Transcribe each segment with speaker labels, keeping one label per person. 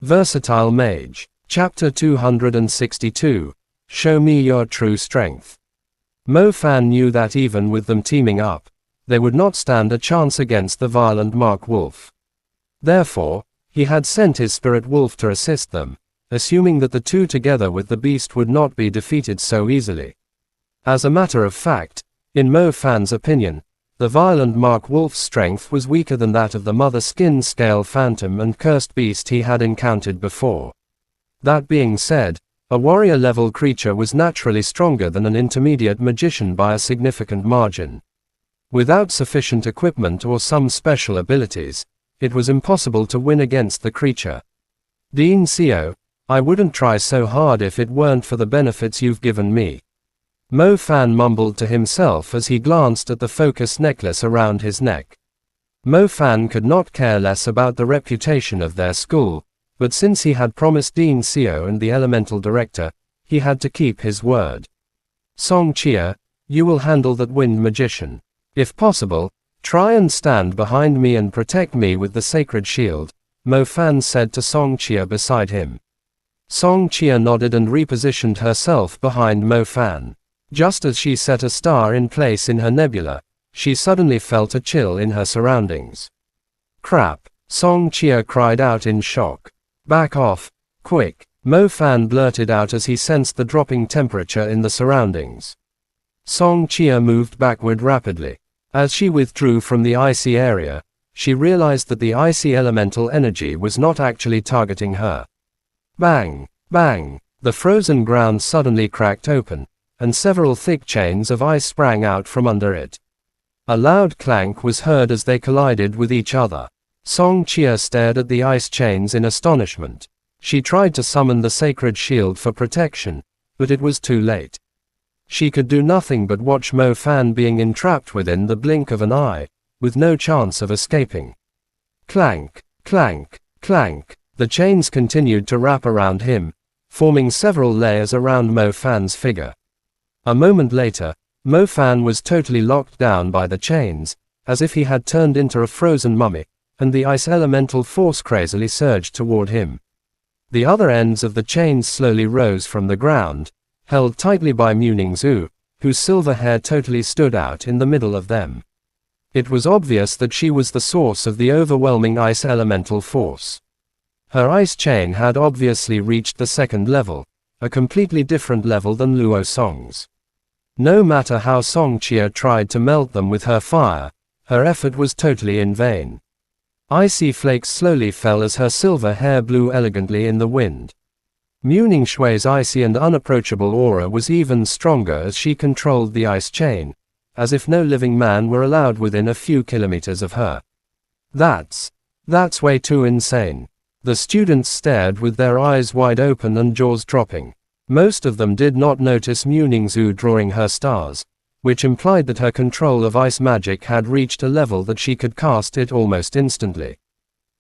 Speaker 1: Versatile Mage. Chapter 262. Show me your true strength. Mo Fan knew that even with them teaming up, they would not stand a chance against the violent Mark Wolf. Therefore, he had sent his spirit wolf to assist them, assuming that the two together with the beast would not be defeated so easily. As a matter of fact, in Mo Fan's opinion, the violent Mark Wolf's strength was weaker than that of the mother skin scale phantom and cursed beast he had encountered before. That being said, a warrior-level creature was naturally stronger than an intermediate magician by a significant margin. Without sufficient equipment or some special abilities, it was impossible to win against the creature. Dean Seo, I wouldn't try so hard if it weren't for the benefits you've given me. Mo Fan mumbled to himself as he glanced at the focus necklace around his neck. Mo Fan could not care less about the reputation of their school, but since he had promised Dean Seo and the elemental director, he had to keep his word. Song Chia, you will handle that wind magician. If possible, try and stand behind me and protect me with the sacred shield, Mo Fan said to Song Chia beside him. Song Chia nodded and repositioned herself behind Mo Fan. Just as she set a star in place in her nebula, she suddenly felt a chill in her surroundings. Crap, Song Chia cried out in shock. Back off, quick, Mo Fan blurted out as he sensed the dropping temperature in the surroundings. Song Chia moved backward rapidly. As she withdrew from the icy area, she realized that the icy elemental energy was not actually targeting her. Bang, bang, the frozen ground suddenly cracked open, and several thick chains of ice sprang out from under it. A loud clank was heard as they collided with each other. Song Chia stared at the ice chains in astonishment. She tried to summon the sacred shield for protection, but it was too late. She could do nothing but watch Mo Fan being entrapped within the blink of an eye, with no chance of escaping. Clank, clank, clank, the chains continued to wrap around him, forming several layers around Mo Fan's figure. A moment later, Mo Fan was totally locked down by the chains, as if he had turned into a frozen mummy, and the ice elemental force crazily surged toward him. The other ends of the chains slowly rose from the ground, held tightly by Muning Zhu, whose silver hair totally stood out in the middle of them. It was obvious that she was the source of the overwhelming ice elemental force. Her ice chain had obviously reached the second level, a completely different level than Luo Song's. No matter how Song Chia tried to melt them with her fire, her effort was totally in vain. Icy flakes slowly fell as her silver hair blew elegantly in the wind. Muning Shui's icy and unapproachable aura was even stronger as she controlled the ice chain, as if no living man were allowed within a few kilometers of her. That's way too insane. The students stared with their eyes wide open and jaws dropping. Most of them did not notice Muning Zhu drawing her stars, which implied that her control of ice magic had reached a level that she could cast it almost instantly.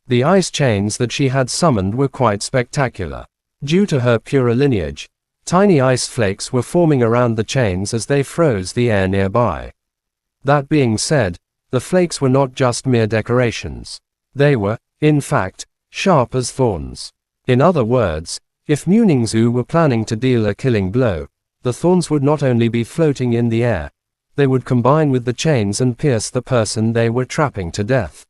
Speaker 1: The ice chains that she had summoned were quite spectacular. Due to her pure lineage, tiny ice flakes were forming around the chains as they froze the air nearby. That being said, the flakes were not just mere decorations. They were, in fact, sharp as thorns. In other words, if Muning Zhu were planning to deal a killing blow, the thorns would not only be floating in the air, they would combine with the chains and pierce the person they were trapping to death.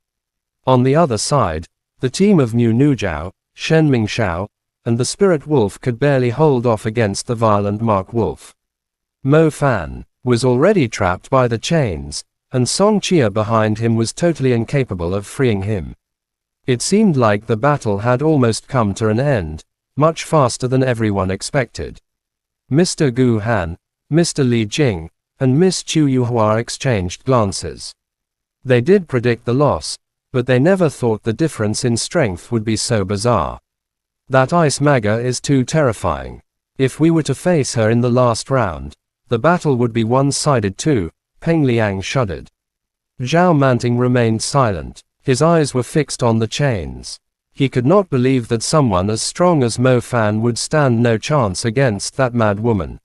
Speaker 1: On the other side, the team of Mu Nujiao, Shen Mingxiao, and the spirit wolf could barely hold off against the violent Mark Wolf. Mo Fan was already trapped by the chains, and Song Chia behind him was totally incapable of freeing him. It seemed like the battle had almost come to an end, much faster than everyone expected. Mr. Gu Han, Mr. Li Jing, and Miss Chu Yuhua exchanged glances. They did predict the loss, but they never thought the difference in strength would be so bizarre. That ice maga is too terrifying. If we were to face her in the last round, the battle would be one-sided too, Peng Liang shuddered. Zhao Manting remained silent. His eyes were fixed on the chains. He could not believe that someone as strong as Mo Fan would stand no chance against that mad woman.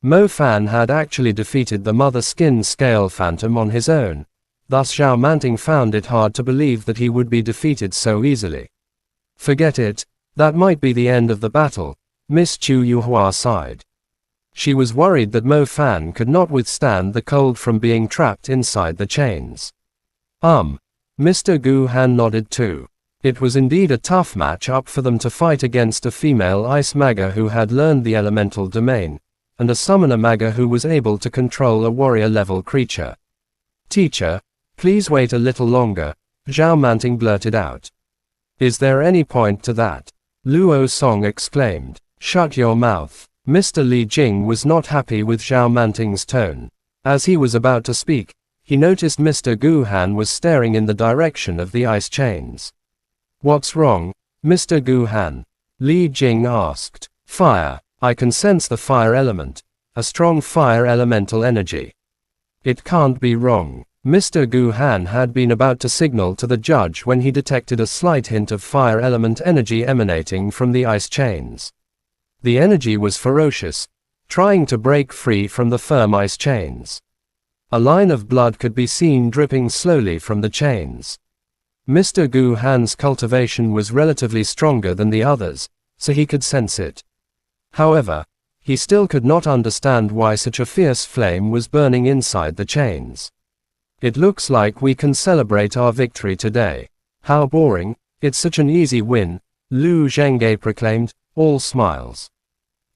Speaker 1: Mo Fan had actually defeated the mother skin scale phantom on his own, thus Zhao Manting found it hard to believe that he would be defeated so easily. Forget it, That might be the end of the battle, Miss Chu Yuhua sighed. She was worried that Mo Fan could not withstand the cold from being trapped inside the chains. Mr. Gu Han nodded too. It was indeed a tough match-up for them to fight against a female ice maga who had learned the elemental domain, and a summoner maga who was able to control a warrior-level creature. Teacher, please wait a little longer, Zhao Manting blurted out. Is there any point to that? Luo Song exclaimed. Shut your mouth. Mr. Li Jing was not happy with Zhao Manting's tone. As he was about to speak, he noticed Mr. Gu Han was staring in the direction of the ice chains. What's wrong, Mr. Gu Han? Li Jing asked. Fire. I can sense the fire element, a strong fire elemental energy. It can't be wrong. Mr. Gu Han had been about to signal to the judge when he detected a slight hint of fire element energy emanating from the ice chains. The energy was ferocious, trying to break free from the firm ice chains. A line of blood could be seen dripping slowly from the chains. Mr. Gu Han's cultivation was relatively stronger than the others, so he could sense it. However, he still could not understand why such a fierce flame was burning inside the chains. It looks like we can celebrate our victory today. How boring, it's such an easy win, Lu Zhenghe proclaimed, all smiles.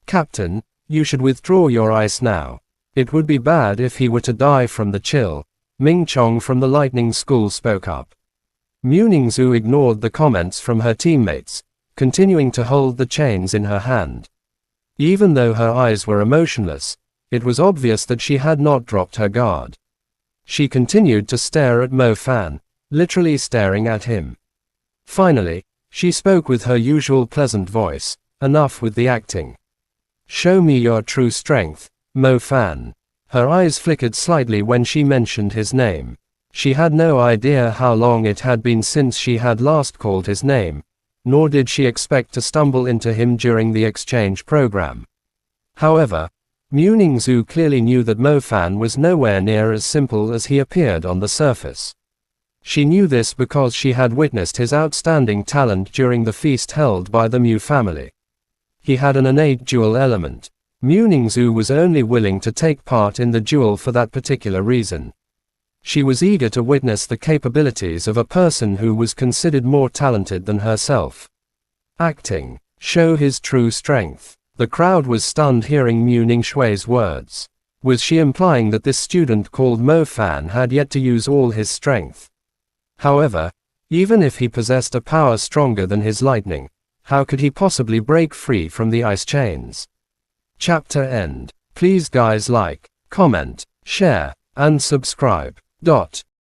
Speaker 1: Captain, you should withdraw your ice now. It would be bad if he were to die from the chill, Ming Chong from the Lightning School spoke up. Mu Ningzhu ignored the comments from her teammates, continuing to hold the chains in her hand. Even though her eyes were emotionless, it was obvious that she had not dropped her guard. She continued to stare at Mo Fan, literally staring at him. Finally, she spoke with her usual pleasant voice, enough with the acting. Show me your true strength, Mo Fan. Her eyes flickered slightly when she mentioned his name. She had no idea how long it had been since she had last called his name, nor did she expect to stumble into him during the exchange program. However, Mu Ningzhu clearly knew that Mo Fan was nowhere near as simple as he appeared on the surface. She knew this because she had witnessed his outstanding talent during the feast held by the Mu family. He had an innate dual element. Mu Ningzhu was only willing to take part in the duel for that particular reason. She was eager to witness the capabilities of a person who was considered more talented than herself. Acting. Show his true strength. The crowd was stunned hearing Mu Ningxui's words. Was she implying that this student called Mo Fan had yet to use all his strength? However, even if he possessed a power stronger than his lightning, how could he possibly break free from the ice chains? Chapter end. Please guys like, comment, share, and subscribe.